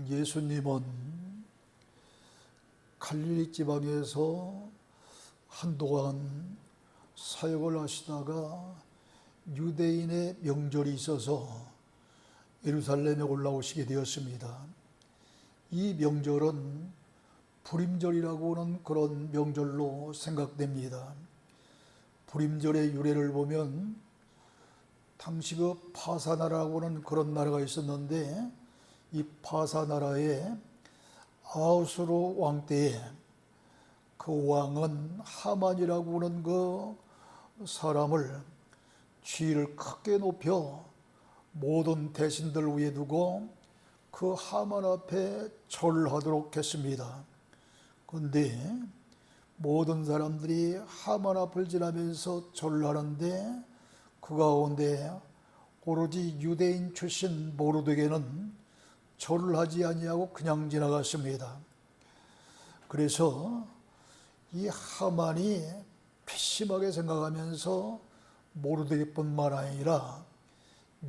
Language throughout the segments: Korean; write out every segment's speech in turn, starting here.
예수님은 갈릴리 지방에서 한동안 사역을 하시다가 유대인의 명절이 있어서 예루살렘에 올라오시게 되었습니다. 이 명절은 불임절이라고 하는 그런 명절로 생각됩니다. 불임절의 유래를 보면 당시 그 파사나라고 하는 그런 나라가 있었는데, 이 파사나라의 아하수로 왕 때에 그 왕은 하만이라고 하는 그 사람을 지위를 크게 높여 모든 대신들 위에 두고 그 하만 앞에 절하도록 했습니다. 그런데 모든 사람들이 하만 앞을 지나면서 절하는데 그 가운데 오로지 유대인 출신 모르드게는 절을 하지 아니하고 그냥 지나갔습니다. 그래서 이 하만이 패심하게 생각하면서 모르드게뿐만 아니라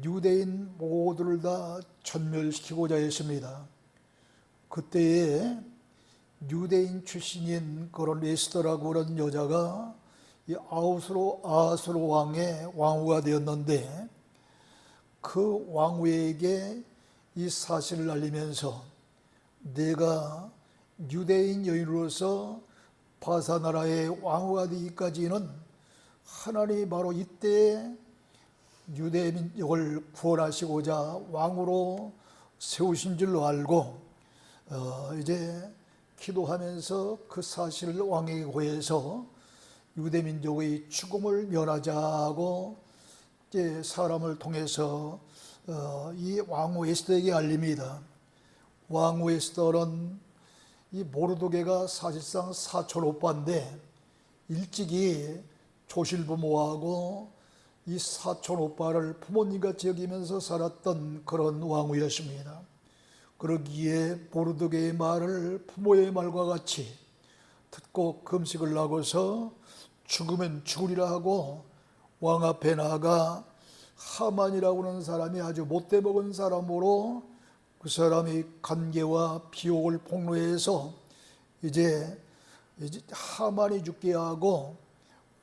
유대인 모두를 다 전멸시키고자 했습니다. 그때에 유대인 출신인 그런 에스더라고 하는 여자가 이 아하수로 왕의 왕후가 되었는데, 그 왕후에게 이 사실을 알리면서 내가 유대인 여인으로서 바사나라의 왕후가 되기까지는 하나님이 바로 이때 유대 민족을 구원하시고자 왕으로 세우신 줄로 알고 이제 기도하면서 그 사실을 왕에게 고해서 유대 민족의 죽음을 면하자고 이제 사람을 통해서 이 왕후 에스더에게 알립니다. 왕후 에스더는 이 모르드게가 사실상 사촌 오빠인데 일찍이 조실부모하고 이 사촌 오빠를 부모님같이 여기면서 살았던 그런 왕후였습니다. 그러기에 모르드게의 말을 부모의 말과 같이 듣고 금식을 하고서 죽으면 죽으리라 하고 왕 앞에 나아가 하만이라고 하는 사람이 아주 못돼 먹은 사람으로 그 사람이 간계와 비옥을 폭로해서 이제 하만이 죽게 하고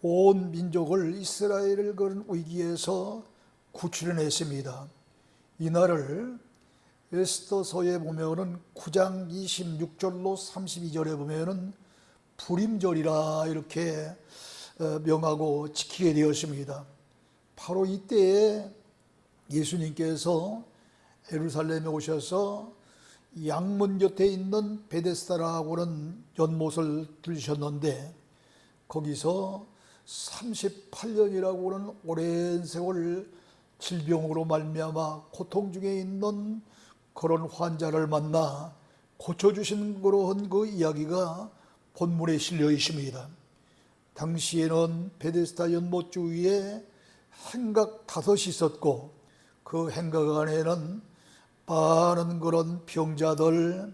온 민족을 이스라엘을 그런 위기에서 구출해냈습니다. 이날을 에스더서에 보면은 9장 26절로 32절에 보면은 불임절이라 이렇게 명하고 지키게 되었습니다. 바로 이때에 예수님께서 예루살렘에 오셔서 양문 곁에 있는 베데스다라고 하는 연못을 들으셨는데, 거기서 38년이라고 하는 오랜 세월 질병으로 말미암아 고통 중에 있는 그런 환자를 만나 고쳐주신 그런 그 이야기가 본문에 실려 있습니다. 당시에는 베데스다 연못 주위에 행각 5이 있었고, 그 행각 안에는 많은 그런 병자들,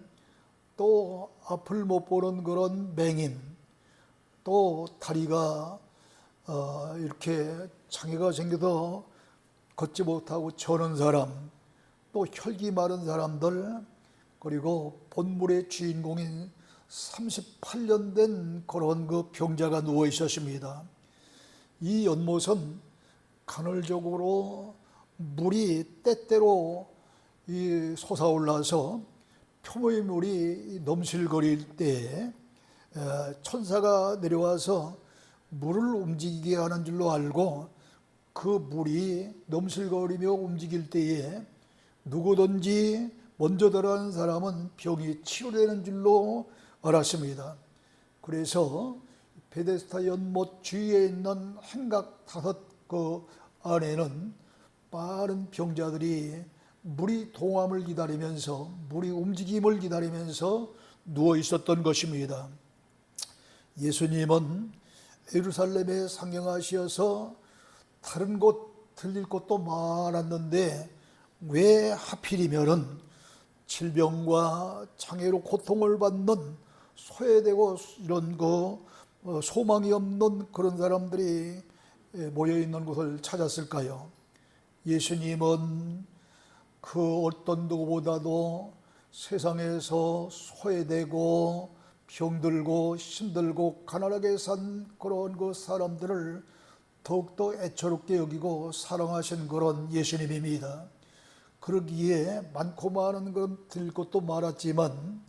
또 앞을 못 보는 그런 맹인, 또 다리가 이렇게 장애가 생겨서 걷지 못하고 저는 사람, 또 혈기 마른 사람들, 그리고 본물의 주인공인 38년 된 그런 그 병자가 누워 있었습니다. 이 연못은 간헐적으로 물이 때때로 솟아올라서 표모의 넘실거릴 때에 천사가 내려와서 물을 움직이게 하는 줄로 알고, 그 물이 넘실거리며 움직일 때에 누구든지 먼저 들어가는 사람은 병이 치료되는 줄로 알았습니다. 그래서 베데스다 연못 주위에 있는 행각 5그 안에는 많은 병자들이 물이 동함을 기다리면서, 물이 움직임을 기다리면서 누워 있었던 것입니다. 예수님은 예루살렘에 상경하시어서 다른 곳 들릴 곳도 많았는데 왜 하필이면은 질병과 장애로 고통을 받는 소외되고 이런 소망이 없는 그런 사람들이 모여 있는 곳을 찾았을까요? 예수님은 그 어떤 누구보다도 세상에서 소외되고 병들고 힘들고 가난하게 산 그런 그 사람들을 더욱더 애처롭게 여기고 사랑하신 그런 예수님입니다. 그러기에 많고 많은 건 드릴 것도 많았지만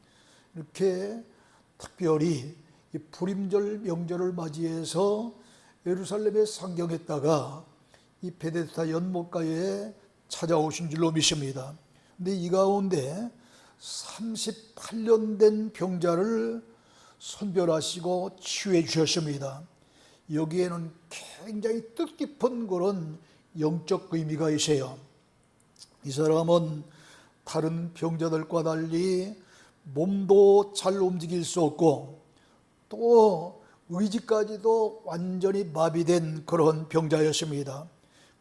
이렇게 특별히 이 불임절 명절을 맞이해서 예루살렘에 상경했다가 이 베데스다 연못가에 찾아오신 줄로 믿습니다. 근데 이 가운데 38년 된 병자를 선별하시고 치유해 주셨습니다. 여기에는 굉장히 뜻깊은 그런 영적 의미가 있어요. 이 사람은 다른 병자들과 달리 몸도 잘 움직일 수 없고 또 의지까지도 완전히 마비된 그런 병자였습니다.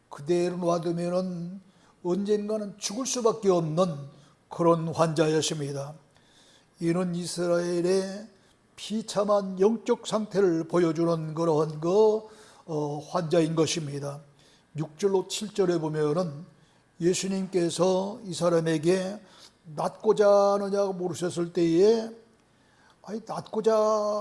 그대로 놔두면 언젠가는 죽을 수밖에 없는 그런 환자였습니다. 이는 이스라엘의 비참한 영적 상태를 보여주는 그런 환자인 것입니다. 6절로 7절에 보면은 예수님께서 이 사람에게 낫고자 하느냐고 물으셨을 때에 낫고자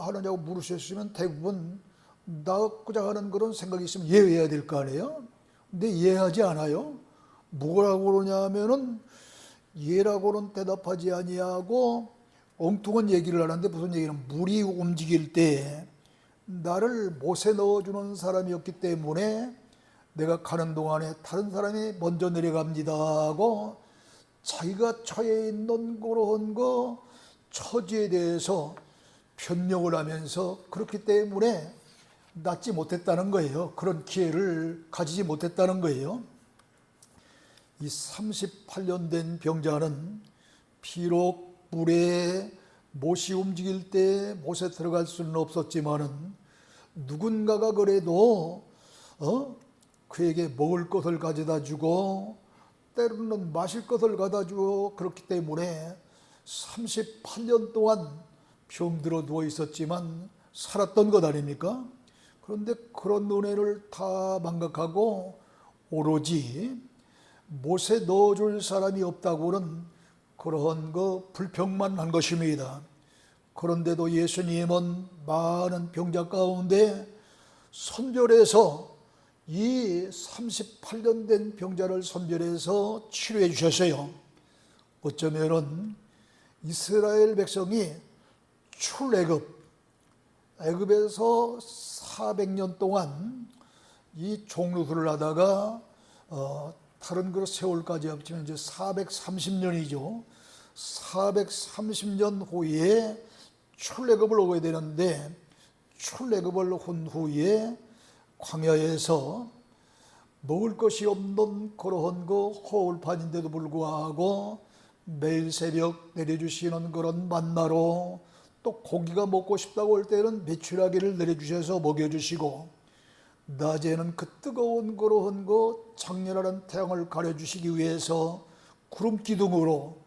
하느냐고 물으셨으면 대부분 낫고자 하는 그런 생각이 있으면 예해야 될 거 아니에요? 근데 예하지 않아요. 뭐라고 그러냐 하면은 예라고는 대답하지 아니하고 엉뚱한 얘기를 하는데 무슨 얘기는 물이 움직일 때 나를 못에 넣어주는 사람이었기 때문에 내가 가는 동안에 다른 사람이 먼저 내려갑니다 하고 자기가 처해 있는 그런 처지에 대해서 변명을 하면서 그렇기 때문에 낫지 못했다는 거예요. 그런 기회를 가지지 못했다는 거예요. 이 38년 된 병자는 비록 물에 못이 움직일 때 못에 들어갈 수는 없었지만은 누군가가 그래도 그에게 먹을 것을 가져다 주고 때로는 마실 것을 갖다 주고 그렇기 때문에 38년 동안 병들어 누워 있었지만 살았던 것 아닙니까? 그런데 그런 은혜를 다 망각하고 오로지 못에 넣어줄 사람이 없다고는 그런 불평만 한 것입니다. 그런데도 예수님은 많은 병자 가운데 선별해서 이 38년 된 병자를 선별해서 치료해 주셨어요. 어쩌면은 이스라엘 백성이 출애굽, 애굽에서 400년 동안 이 종로들을 하다가 다른 그 세월까지 합치면 이제 430년이죠. 430년 후에 출애굽을 오게 되는데 출애굽을 한 후에 광야에서 먹을 것이 없는 그러한 허울판인데도 불구하고 매일 새벽 내려주시는 그런 만나로 또 고기가 먹고 싶다고 할 때는 메추라기를 내려주셔서 먹여주시고 낮에는 그 뜨거운 그러한 장렬한 태양을 가려주시기 위해서 구름 기둥으로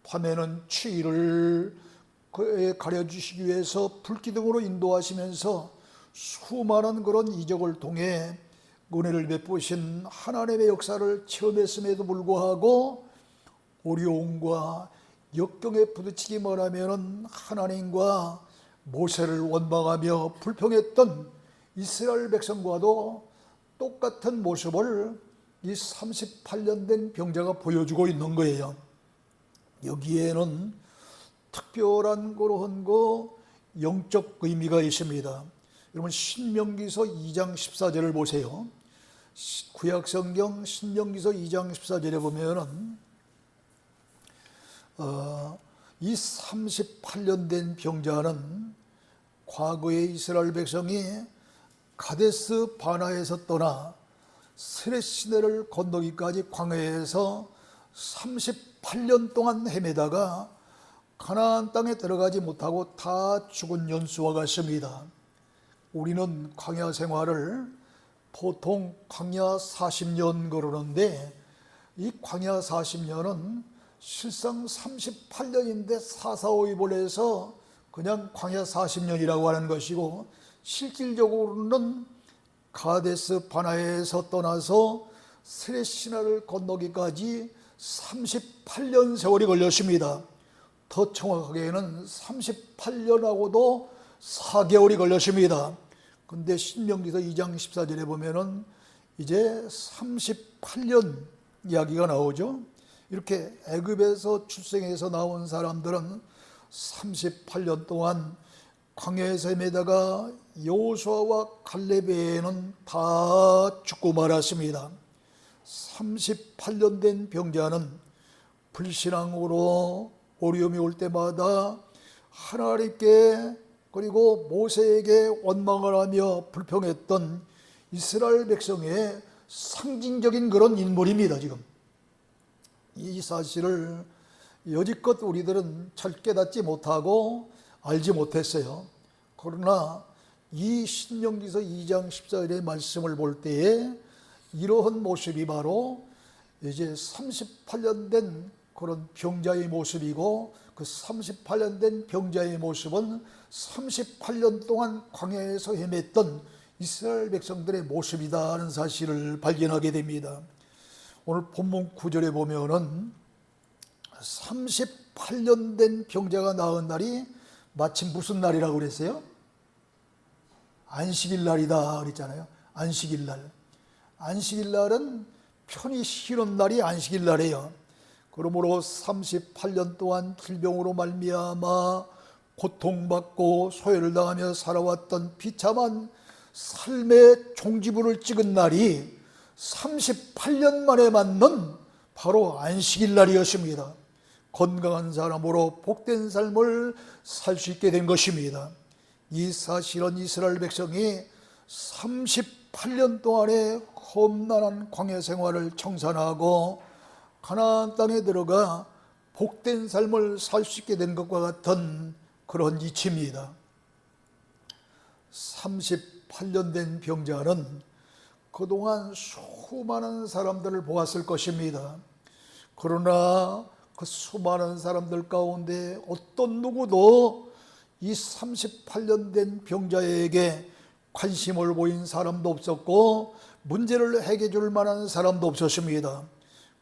밤에는 추위를 가려주시기 위해서 불기둥으로 인도하시면서 수많은 그런 이적을 통해 은혜를 베푸신 하나님의 역사를 체험했음에도 불구하고 어려움과 역경에 부딪히기만 하면 하나님과 모세를 원망하며 불평했던 이스라엘 백성과도 똑같은 모습을 이 38년 된 병자가 보여주고 있는 거예요. 여기에는 특별한 그런 영적 의미가 있습니다. 여러분 신명기서 2장 14절을 보세요. 구약성경 신명기서 2장 14절에 보면은 이 38년 된 병자는 과거에 이스라엘 백성이 가데스 바나에서 떠나 스레 시내를 건너기까지 광야에서 38년 동안 헤매다가 가나안 땅에 들어가지 못하고 다 죽은 연수와 같습니다. 우리는 광야 생활을 보통 광야 40년 그러는데 이 광야 40년은 실상 38년인데 4,4,5입을 해서 그냥 광야 40년이라고 하는 것이고 실질적으로는 가데스 바나에서 떠나서 스레시나를 건너기까지 38년 세월이 걸렸습니다. 더 정확하게는 38년하고도 4개월이 걸렸습니다. 근데 신명기서 2장 14절에 보면은 이제 38년 이야기가 나오죠. 이렇게 애굽에서 출생해서 나온 사람들은 38년 동안 광야에서 헤매다가 여호수아와 갈렙에는 다 죽고 말았습니다. 38년 된 병자는 불신앙으로 어려움이 올 때마다 하나님께 그리고 모세에게 원망을 하며 불평했던 이스라엘 백성의 상징적인 그런 인물입니다. 지금 이 사실을 여지껏 우리들은 잘 깨닫지 못하고 알지 못했어요. 그러나 이 신명기서 2장 14절의 말씀을 볼 때에 이러한 모습이 바로 이제 38년 된 그런 병자의 모습이고, 그 38년 된 병자의 모습은 38년 동안 광야에서 헤맸던 이스라엘 백성들의 모습이다 하는 사실을 발견하게 됩니다. 오늘 본문 9절에 보면은 38년 된 병자가 낳은 날이 마침 무슨 날이라고 그랬어요? 안식일 날이다 그랬잖아요. 안식일 날. 안식일 날은 편히 쉬는 날이 안식일 날이에요. 그러므로 38년 동안 질병으로 말미암아 고통받고 소외를 당하며 살아왔던 비참한 삶의 종지부를 찍은 날이 38년 만에 맞는 바로 안식일 날이었습니다. 건강한 사람으로 복된 삶을 살 수 있게 된 것입니다. 이 사실은 이스라엘 백성이 38년 동안의 험난한 광야 생활을 청산하고 가나안 땅에 들어가 복된 삶을 살 수 있게 된 것과 같은 그런 이치입니다. 38년 된 병자는 그동안 수많은 사람들을 보았을 것입니다. 그러나 그 수많은 사람들 가운데 어떤 누구도 이 38년 된 병자에게 관심을 보인 사람도 없었고 문제를 해결해 줄 만한 사람도 없었습니다.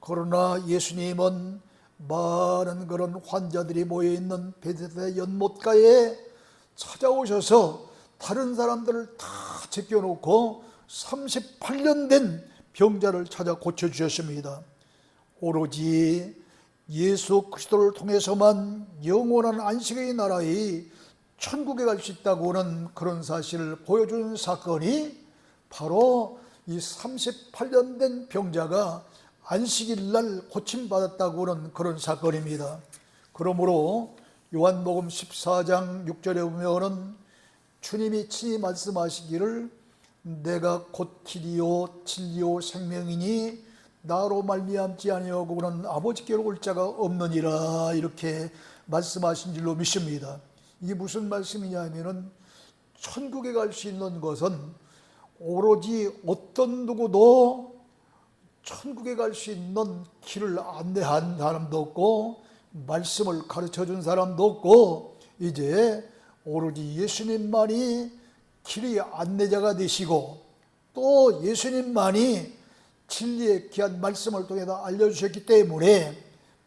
그러나 예수님은 많은 그런 환자들이 모여있는 베데스다 연못가에 찾아오셔서 다른 사람들을 다 제껴놓고 38년 된 병자를 찾아 고쳐주셨습니다. 오로지 예수 그리스도를 통해서만 영원한 안식의 나라의 천국에 갈 수 있다고 하는 그런 사실을 보여주는 사건이 바로 이 38년 된 병자가 안식일 날 고침받았다고 하는 그런 사건입니다. 그러므로 요한복음 14장 6절에 보면은 주님이 친히 말씀하시기를 내가 곧 길이요 진리요 생명이니 나로 말미암지 아니하고는 아버지께로 올 자가 없느니라 이렇게 말씀하신 줄로 믿습니다. 이게 무슨 말씀이냐 하면은 천국에 갈 수 있는 것은 오로지 어떤 누구도 천국에 갈 수 있는 길을 안내한 사람도 없고 말씀을 가르쳐 준 사람도 없고 이제 오로지 예수님만이 길의 안내자가 되시고 또 예수님만이 진리의 귀한 말씀을 통해 알려주셨기 때문에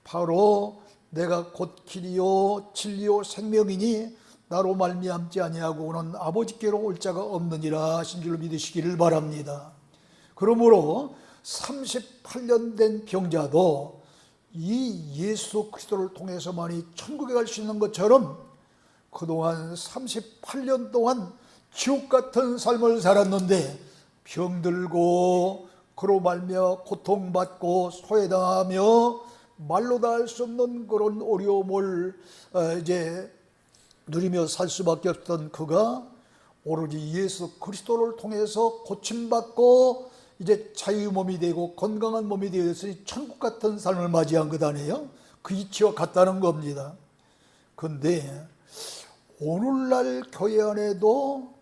바로 내가 곧 길이요 진리요 생명이니 나로 말미암지 아니하고는 아버지께로 올 자가 없느니라 하신 줄로 믿으시기를 바랍니다. 그러므로 38년 된 병자도 이 예수 그리스도를 통해서만이 천국에 갈 수 있는 것처럼 그동안 38년 동안 지옥 같은 삶을 살았는데 병들고 그로 말며 고통받고 소외당하며 말로 다 할 수 없는 그런 어려움을 이제 누리며 살 수밖에 없던 그가 오로지 예수 그리스도를 통해서 고침받고 이제 자유의 몸이 되고 건강한 몸이 되었으니 천국 같은 삶을 맞이한 것 아니에요? 그 이치와 같다는 겁니다. 그런데 오늘날 교회 안에도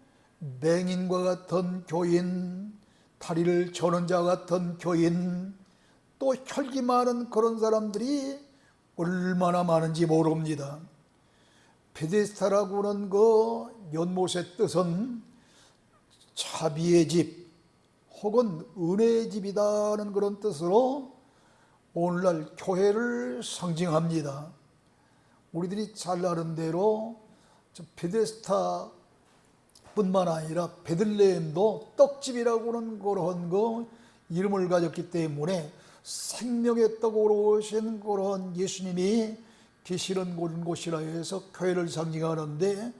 맹인과 같은 교인, 다리를 저는 자 같은 교인, 또 혈기 많은 그런 사람들이 얼마나 많은지 모릅니다. 베데스다라고 하는 그 연못의 뜻은 자비의 집 혹은 은혜의 집이다는 그런 뜻으로 오늘날 교회를 상징합니다. 우리들이 잘 아는 대로 베데스다 뿐만 아니라 베들레헴도 떡집이라고 하는 그런 이름을 가졌기 때문에 생명의 떡으로 오신 그런 예수님이 계시는 곳이라 해서 교회를 상징하는데,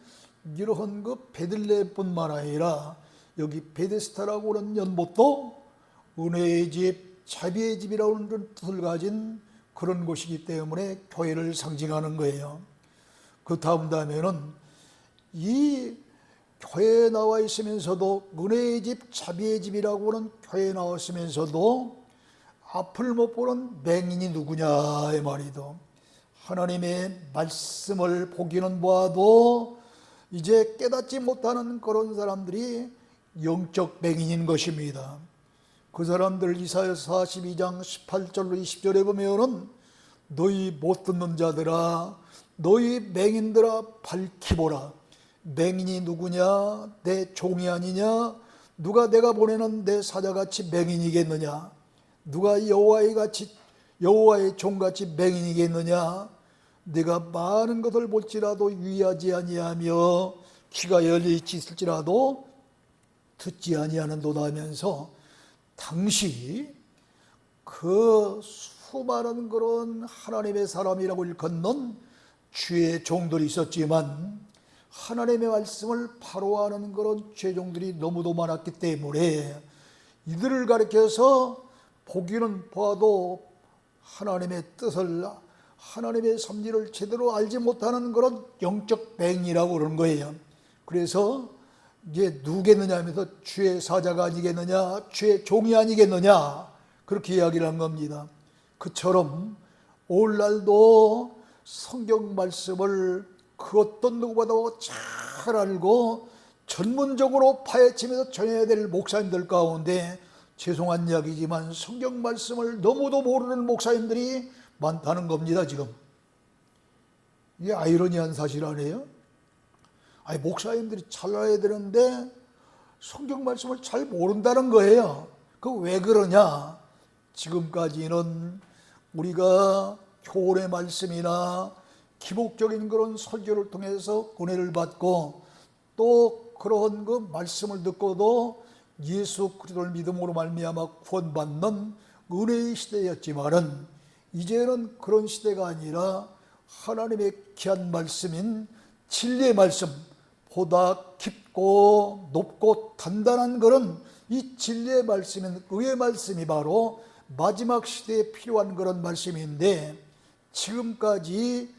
이러한 베들레헴뿐만 아니라 여기 베데스다라고 하는 연못도 은혜의 집, 자비의 집이라고 하는 뜻을 가진 그런 곳이기 때문에 교회를 상징하는 거예요. 그 다음에는 이 교회에 나와 있으면서도, 은혜의 집, 자비의 집이라고 하는 교회에 나와 있으면서도 앞을 못 보는 맹인이 누구냐 이 말이죠. 하나님의 말씀을 보기는 보아도 이제 깨닫지 못하는 그런 사람들이 영적 맹인인 것입니다. 그 사람들 이사야서 42장 18절로 20절에 보면은 너희 못 듣는 자들아, 너희 맹인들아 밝히 보라. 맹인이 누구냐? 내 종이 아니냐? 누가 내가 보내는 내 사자같이 맹인이겠느냐? 누가 여호와의 종같이 맹인이겠느냐? 내가 많은 것을 볼지라도 유의하지 아니하며 귀가 열려 있을지라도 듣지 아니하는도다 하면서, 당시 그 수많은 그런 하나님의 사람이라고 일컫는 주의 종들이 있었지만, 하나님의 말씀을 바로 아는 그런 죄종들이 너무도 많았기 때문에 이들을 가리켜서 보기는 보아도 하나님의 뜻을, 하나님의 섭리를 제대로 알지 못하는 그런 영적 맹이라고 그러는 거예요. 그래서 이제 누구겠느냐 하면서 주의 사자가 아니겠느냐, 주의 종이 아니겠느냐, 그렇게 이야기를 한 겁니다. 그처럼 오늘날도 성경 말씀을 그 어떤 누구보다 잘 알고 전문적으로 파헤치면서 전해야 될 목사님들 가운데, 죄송한 이야기지만 성경 말씀을 너무도 모르는 목사님들이 많다는 겁니다. 지금 이게 아이러니한 사실 아니에요? 아니, 목사님들이 잘 알아야 되는데 성경 말씀을 잘 모른다는 거예요. 그 왜 그러냐? 지금까지는 우리가 교훈의 말씀이나 기복적인 그런 설교를 통해서 은혜를 받고, 또 그런 그 말씀을 듣고도 예수 그리스도를 믿음으로 말미암아 구원받는 은혜의 시대였지만은, 이제는 그런 시대가 아니라 하나님의 귀한 말씀인 진리의 말씀, 보다 깊고 높고 단단한 그런 이 진리의 말씀인 의의 말씀이 바로 마지막 시대에 필요한 그런 말씀인데, 지금까지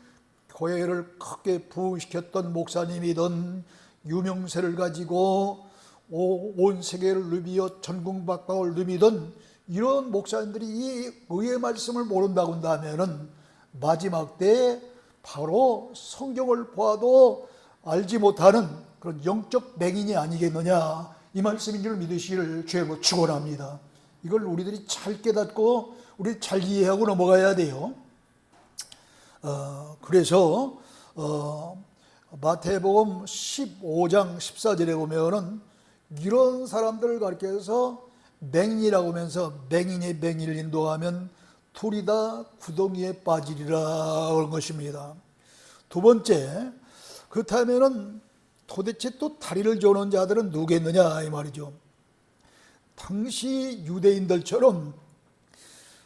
교회를 크게 부흥시켰던 목사님이든 유명세를 가지고 온 세계를 누비어 전국박방을 누비던 이런 목사님들이 이 의의 말씀을 모른다고 한다면은 마지막 때에 바로 성경을 보아도 알지 못하는 그런 영적 맹인이 아니겠느냐, 이 말씀인 줄 믿으시기를 주의 축원합니다. 이걸 우리들이 잘 깨닫고 우리 잘 이해하고 넘어가야 돼요. 그래서 마태복음 15장 14절에 보면은 이런 사람들을 가리켜서 맹인이라고 하면서, 맹인이 맹인을 인도하면 둘이 다 구덩이에 빠지리라 그런 것입니다. 두 번째, 그렇다면은 도대체 또 다리를 저는 자들은 누구겠느냐 이 말이죠. 당시 유대인들처럼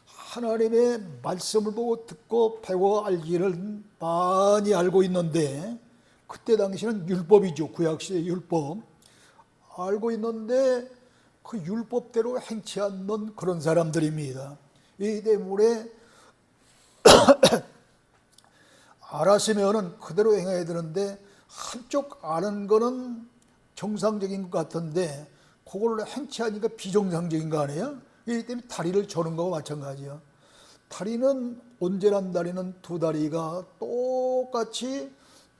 하나님의 말씀을 보고 듣고 배워 알기를 많이 알고 있는데, 그때 당시는 율법이죠. 구약시대 율법 알고 있는데 그 율법대로 행치 않는 그런 사람들입니다. 이 때문에 알았으면은 그대로 행해야 되는데, 한쪽 아는 거는 정상적인 것 같은데 그걸 행치하니까 비정상적인 거 아니에요? 이 때문에 다리를 저는 거와 마찬가지야. 다리는, 온전한 다리는 두 다리가 똑같이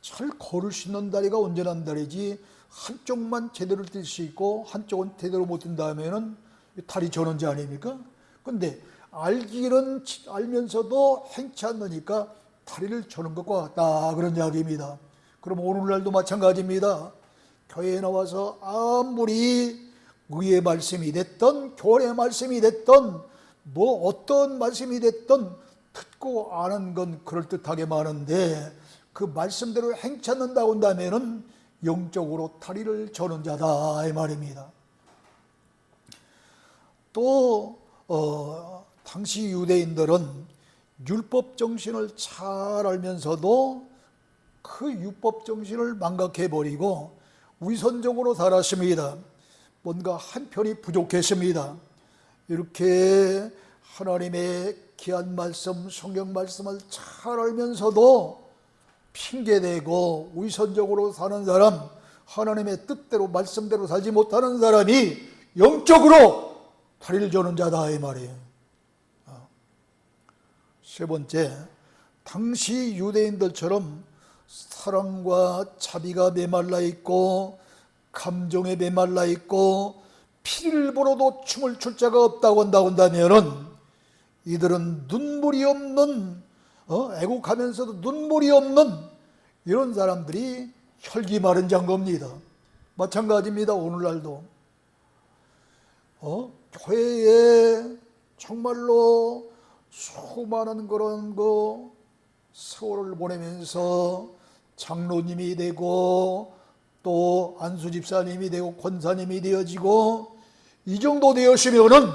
잘 걸을 수 있는 다리가 온전한 다리지, 한쪽만 제대로 뛸 수 있고 한쪽은 제대로 못 뛴다면은 다리 저는지 아닙니까? 근데 알기는 알면서도 행치 않으니까 다리를 저는 것과 같다 그런 이야기입니다. 그럼 오늘날도 마찬가지입니다. 교회에 나와서 아무리 의의 말씀이 됐던 교훈의 말씀이 됐던 뭐 어떤 말씀이 됐던 듣고 아는 건 그럴듯하게 많은데, 그 말씀대로 행치 않는다고 한다면은 영적으로 다리를 저는 자다 이 말입니다. 또 당시 유대인들은 율법 정신을 잘 알면서도 그 율법 정신을 망각해버리고 위선적으로 살았습니다. 뭔가 한편이 부족했습니다. 이렇게 하나님의 귀한 말씀, 성경 말씀을 잘 알면서도 핑계대고 위선적으로 사는 사람, 하나님의 뜻대로 말씀대로 살지 못하는 사람이 영적으로 다리를 저는 자다 이 말이에요. 세 번째, 당시 유대인들처럼 사랑과 자비가 메말라 있고 감정에 메말라 있고 피를 보러도 춤을 출 자가 없다고 한다면은 이들은 눈물이 없는 애국하면서도 눈물이 없는 이런 사람들이 혈기 마른 자인 겁니다. 마찬가지입니다. 오늘날도 교회에 정말로 수많은 그런 세월을 보내면서 장로님이 되고 또 안수 집사님이 되고 권사님이 되어지고 이 정도 되었으면은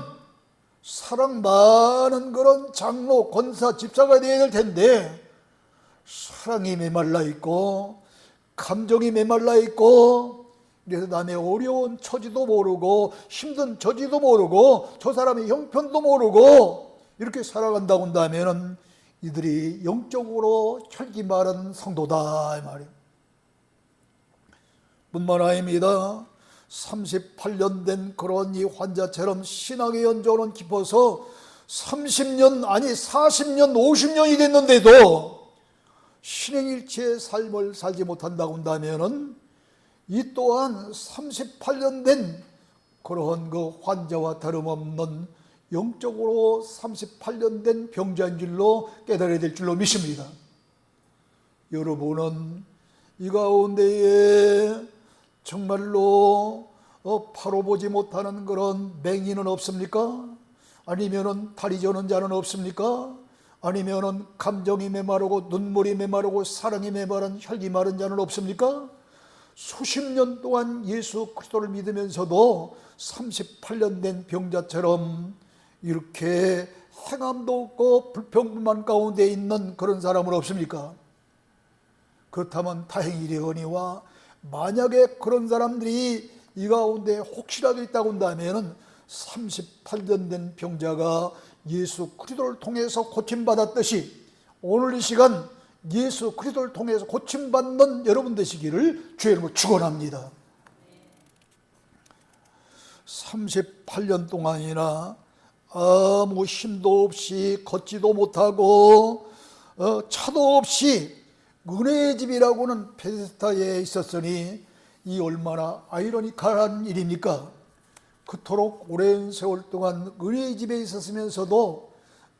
사랑 많은 그런 장로, 권사, 집사가 되어야 될 텐데 사랑이 메말라 있고 감정이 메말라 있고 그래서 남의 어려운 처지도 모르고 힘든 처지도 모르고 저 사람의 형편도 모르고 이렇게 살아간다고 한다면 이들이 영적으로 혈기 마른 성도다 이 말이에요. 뿐만 아닙니다. 38년 된 그런 이 환자처럼 신앙의 연조는 깊어서 30년 아니 40년 50년이 됐는데도 신행일치의 삶을 살지 못한다고 한다면 이 또한 38년 된 그런 그 환자와 다름없는 영적으로 38년 된 병자인 줄로 깨달아야 될 줄로 믿습니다. 여러분은 이 가운데에 정말로 바로 보지 못하는 그런 맹인은 없습니까? 아니면은 다리 저는 자는 없습니까? 아니면은 감정이 메마르고 눈물이 메마르고 사랑이 메마른 혈기 마른 자는 없습니까? 수십 년 동안 예수 그리스도를 믿으면서도 38년 된 병자처럼 이렇게 행함도 없고 불평불만 가운데 있는 그런 사람은 없습니까? 그렇다면 다행이되거니와 만약에 그런 사람들이 이 가운데 혹시라도 있다고 한다면 38년 된 병자가 예수 그리스도를 통해서 고침받았듯이 오늘 이 시간 예수 그리스도를 통해서 고침받는 여러분 되시기를 주의 이름으로 축원합니다. 38년 동안이나 아무 힘도 없이 걷지도 못하고 차도 없이 은혜의 집이라고는 베데스다에 있었으니 이 얼마나 아이러니컬한 일입니까? 그토록 오랜 세월 동안 은혜의 집에 있었으면서도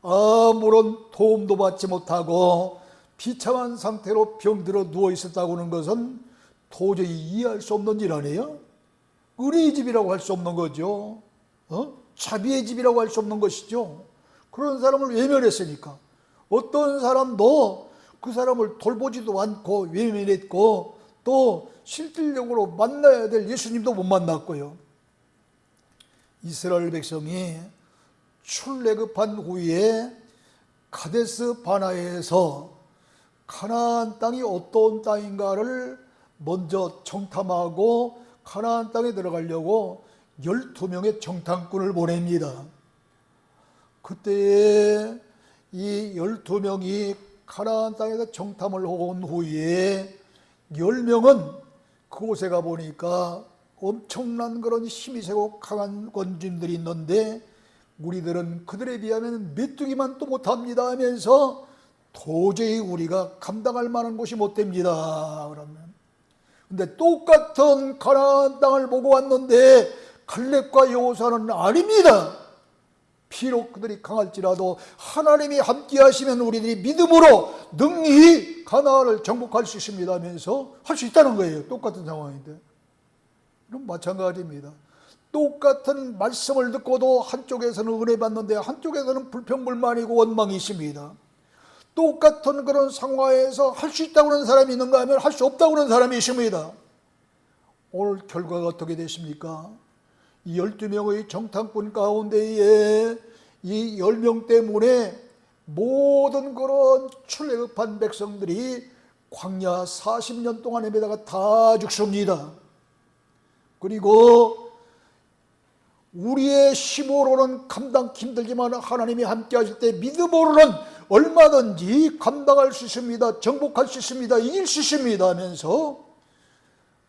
아무런 도움도 받지 못하고 비참한 상태로 병들어 누워 있었다고 하는 것은 도저히 이해할 수 없는 일 아니에요? 은혜의 집이라고 할 수 없는 거죠. 자비의 집이라고 할 수 없는 것이죠. 그런 사람을 외면했으니까 어떤 사람도 그 사람을 돌보지도 않고 외면했고 또 실질적으로 만나야 될 예수님도 못 만났고요. 이스라엘 백성이 출애굽한 후에 가데스 바나에서 가나안 땅이 어떤 땅인가를 먼저 정탐하고 가나안 땅에 들어가려고 12명의 정탐꾼을 보냅니다. 그때 이 12명이 가나안 땅에서 정탐을 온 후에 10명은 그곳에 가보니까 엄청난 그런 힘이 세고 강한 권진들이 있는데 우리들은 그들에 비하면 메뚜기만 또 못합니다 하면서 도저히 우리가 감당할 만한 곳이 못 됩니다. 그러면 근데 똑같은 가나안 땅을 보고 왔는데 갈렙과 여호수아는 아닙니다. 비록 그들이 강할지라도 하나님이 함께 하시면 우리들이 믿음으로 능히 가나안을 정복할 수 있습니다 하면서 할 수 있다는 거예요. 똑같은 상황인데. 그럼 마찬가지입니다. 똑같은 말씀을 듣고도 한쪽에서는 은혜 받는데 한쪽에서는 불평불만이고 원망이 있습니다. 똑같은 그런 상황에서 할 수 있다고 하는 사람이 있는가 하면 할 수 없다고 하는 사람이 있습니다. 오늘 결과가 어떻게 되십니까? 이 12명의 정탐꾼 가운데에 이 10명 때문에 모든 그런 출애굽한 백성들이 광야 40년 동안 헤매다가 다 죽습니다. 그리고 우리의 힘으로는 감당하기 힘들지만 하나님이 함께 하실 때 믿음으로는 얼마든지 감당할 수 있습니다. 정복할 수 있습니다. 이길 수 있습니다 하면서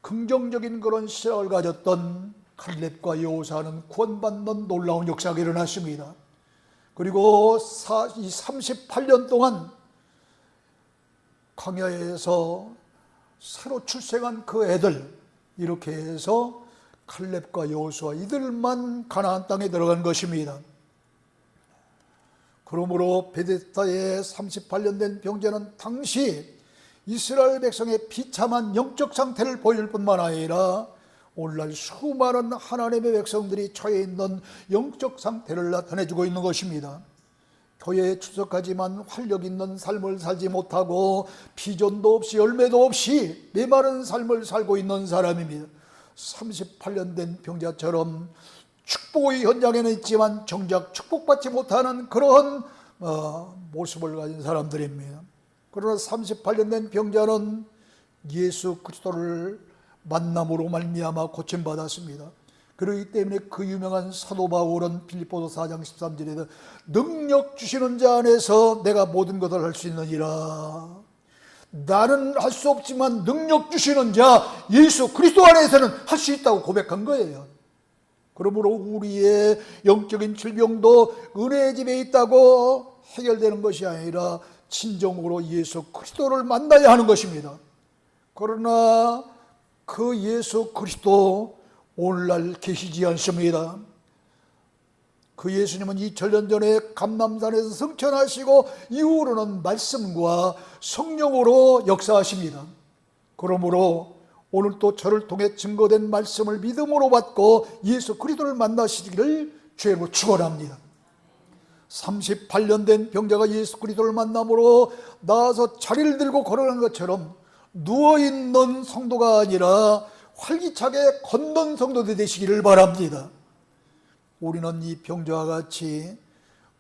긍정적인 그런 시각을 가졌던 칼렙과 여호수아는 구원받는 놀라운 역사가 일어났습니다. 그리고 이 38년 동안 광야에서 새로 출생한 그 애들, 이렇게 해서 칼렙과 여호수아 이들만 가나안 땅에 들어간 것입니다. 그러므로 베데스다의 38년 된 병자는 당시 이스라엘 백성의 비참한 영적 상태를 보일 뿐만 아니라 오늘날 수많은 하나님의 백성들이 처해 있는 영적 상태를 나타내주고 있는 것입니다. 교회에 출석하지만 활력 있는 삶을 살지 못하고 비전도 없이 열매도 없이 메마른 삶을 살고 있는 사람입니다. 38년 된 병자처럼 축복의 현장에는 있지만 정작 축복받지 못하는 그런 모습을 가진 사람들입니다. 그러나 38년 된 병자는 예수 그리스도를 만남으로 말미암아 고침받았습니다. 그렇기 때문에 그 유명한 사도 바울은 빌립보서 4장 13절에 능력 주시는 자 안에서 내가 모든 것을 할 수 있느니라. 나는 할 수 없지만 능력 주시는 자 예수 그리스도 안에서는 할 수 있다고 고백한 거예요. 그러므로 우리의 영적인 질병도 은혜의 집에 있다고 해결되는 것이 아니라 진정으로 예수 그리스도를 만나야 하는 것입니다. 그러나 그 예수 그리스도 오늘날 계시지 않습니다. 그 예수님은 2000년 전에 감람산에서 승천하시고 이후로는 말씀과 성령으로 역사하십니다. 그러므로 오늘 또 저를 통해 증거된 말씀을 믿음으로 받고 예수 그리스도를 만나시기를 주의로 축원합니다. 38년 된 병자가 예수 그리스도를 만남으로 나와서 자리를 들고 걸어가는 것처럼 누워있는 성도가 아니라 활기차게 걷는 성도들 되시기를 바랍니다. 우리는 이 병자와 같이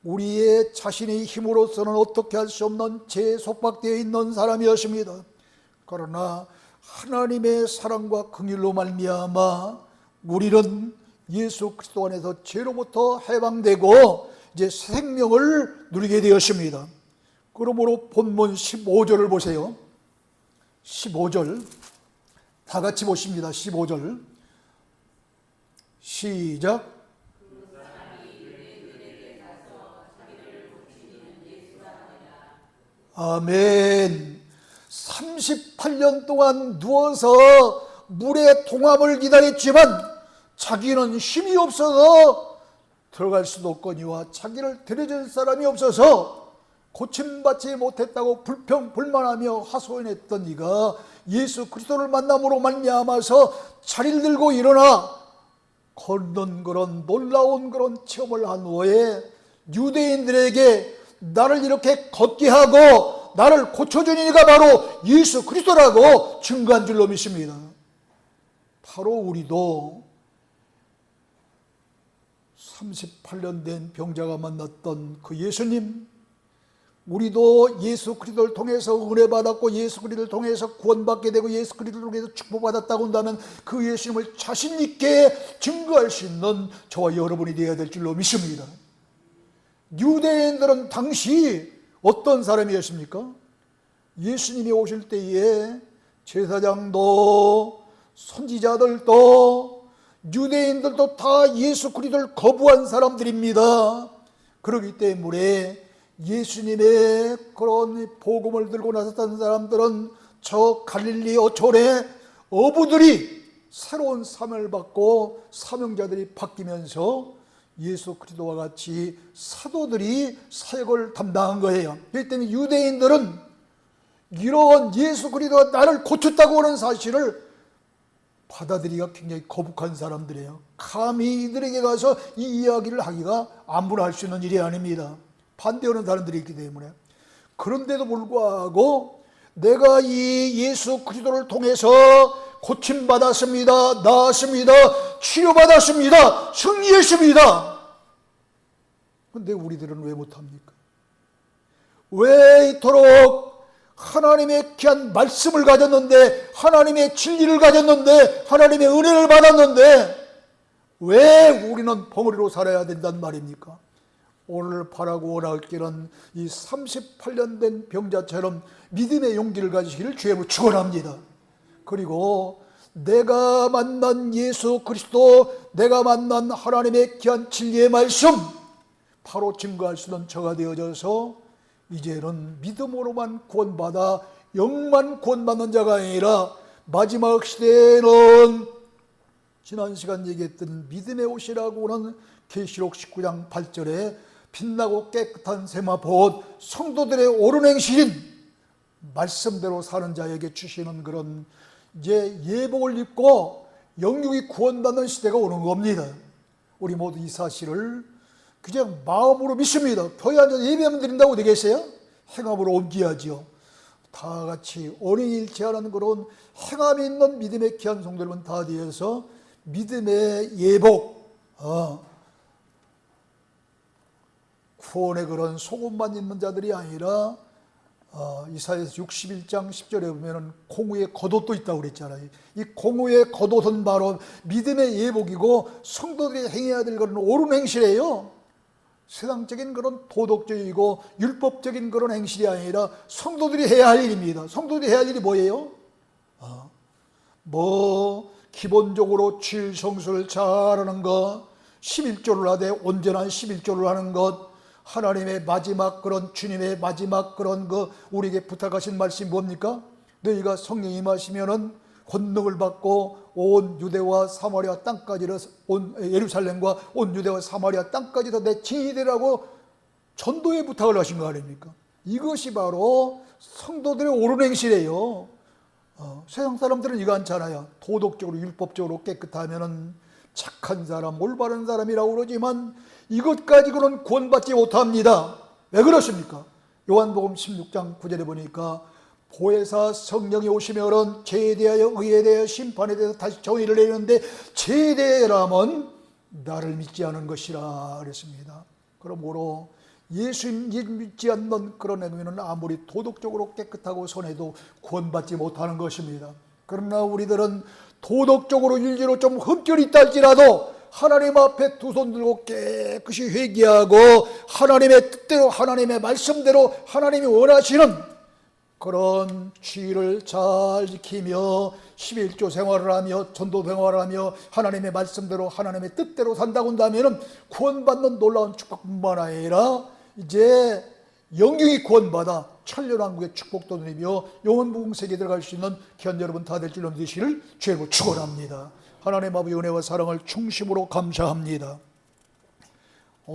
우리의 자신의 힘으로서는 어떻게 할 수 없는 죄에 속박되어 있는 사람이었습니다. 그러나 하나님의 사랑과 긍휼로 말미암아 우리는 예수 그리스도 안에서 죄로부터 해방되고 이제 생명을 누리게 되었습니다. 그러므로 본문 15절을 보세요. 15절 다 같이 보십니다. 15절 시작. 아멘. 38년 동안 누워서 물의 동함을 기다렸지만 자기는 힘이 없어서 들어갈 수도 없거니와 자기를 데려줄 사람이 없어서 고침받지 못했다고 불평불만하며 하소연했던 이가 예수 그리스도를 만남으로 말미암아서 자리를 들고 일어나 걷는 그런 놀라운 그런 체험을 한 후에 유대인들에게 나를 이렇게 걷게 하고 나를 고쳐준 이가 바로 예수 그리스도라고 증거한 줄로 믿습니다. 바로 우리도 38년 된 병자가 만났던 그 예수님, 우리도 예수 그리스도를 통해서 은혜 받았고 예수 그리스도를 통해서 구원받게 되고 예수 그리스도를 통해서 축복받았다고 한다면 그 예수님을 자신 있게 증거할 수 있는 저와 여러분이 되어야 될 줄로 믿습니다. 유대인들은 당시 어떤 사람이었습니까? 예수님이 오실 때에 제사장도 선지자들도 유대인들도 다 예수 그리스도를 거부한 사람들입니다. 그렇기 때문에 예수님의 그런 복음을 들고 나섰던 사람들은 저 갈릴리 어촌에 어부들이 새로운 사명을 받고 사명자들이 바뀌면서 예수 그리스도와 같이 사도들이 사역을 담당한 거예요. 그렇기 때문에 유대인들은 이런 예수 그리스도가 나를 고쳤다고 하는 사실을 받아들이기가 굉장히 거북한 사람들이에요. 감히 이들에게 가서 이 이야기를 하기가 아무나 할 수 있는 일이 아닙니다. 반대하는 사람들이 있기 때문에. 그런데도 불구하고 내가 이 예수 그리스도를 통해서 고침받았습니다, 나았습니다, 치료받았습니다, 승리했습니다. 그런데 우리들은 왜 못합니까? 왜 이토록 하나님의 귀한 말씀을 가졌는데, 하나님의 진리를 가졌는데, 하나님의 은혜를 받았는데 왜 우리는 벙어리로 살아야 된단 말입니까? 오늘 바라고 원할 길은 이 38년 된 병자처럼 믿음의 용기를 가지시기를 주의 축원합니다. 그리고 내가 만난 예수 그리스도, 내가 만난 하나님의 귀한 진리의 말씀 바로 증거할 수 있는 저가 되어져서 이제는 믿음으로만 구원받아 영만 구원받는 자가 아니라 마지막 시대에는 지난 시간 얘기했던 믿음의 옷이라고 하는 계시록 19장 8절에 빛나고 깨끗한 세마포 성도들의 옳은 행실인 말씀대로 사는 자에게 주시는 그런 이제 예복을 입고 영육이 구원받는 시대가 오는 겁니다. 우리 모두 이 사실을 그냥 마음으로 믿습니다. 교회 앉아서 예배하면 드린다고 되겠어요? 행함으로 옮겨야지요. 다 같이 언행일치하는 그런 행함이 있는 믿음의 귀한 성도들은 다 되어서 믿음의 예복, 구원의 그런 속옷만 입는 자들이 아니라 이사야서 61장 10절에 보면 공의의 겉옷도 있다고 그랬잖아요. 이 공의의 겉옷은 바로 믿음의 예복이고 성도들이 행해야 될 그런 옳은 행실이에요. 세상적인 그런 도덕적이고 율법적인 그런 행실이 아니라 성도들이 해야 할 일입니다. 성도들이 해야 할 일이 뭐예요? 기본적으로 주일 성수를 잘하는 것, 11조를 하되 온전한 11조를 하는 것, 하나님의 마지막 그런 주님의 마지막 그런 우리에게 부탁하신 말씀이 뭡니까? 너희가 성령이 임하시면은 권능을 받고 온 유대와 사마리아 땅까지를, 온 예루살렘과 온 유대와 사마리아 땅까지도 내 증인이 되라고 전도의 부탁을 하신 거 아닙니까? 이것이 바로 성도들의 옳은 행실이에요. 세상 사람들은 이거 않잖아요. 도덕적으로 율법적으로 깨끗하면은 착한 사람, 올바른 사람이라고 그러지만 이것 가지고는 구원받지 못합니다. 왜 그렇습니까? 요한복음 16장 9절에 보니까 보혜사 성령이 오시면은 죄에 대하여 의에 대하여 심판에 대해서 다시 정의를 내리는데 죄에 대하여라면 나를 믿지 않은 것이라 그랬습니다. 그러므로 예수 믿지 않는 그런 행위는 아무리 도덕적으로 깨끗하고 선해도 구원받지 못하는 것입니다. 그러나 우리들은 도덕적으로 윤리로 좀 흠결이 있다 할지라도 하나님 앞에 두 손 들고 깨끗이 회개하고 하나님의 뜻대로 하나님의 말씀대로 하나님이 원하시는 그런 주의를 잘 지키며 11조 생활을 하며 전도 생활을 하며 하나님의 말씀대로 하나님의 뜻대로 산다고 한다면 구원받는 놀라운 축복뿐만 아니라 이제 영영이 구원받아 천년왕국의 축복도 누리며 영원 무궁세계에 들어갈 수 있는 귀한 여러분 다 될 줄로 믿으시기를 주의 축원합니다. 하나님 아버지 은혜와 사랑을 충심으로 감사합니다.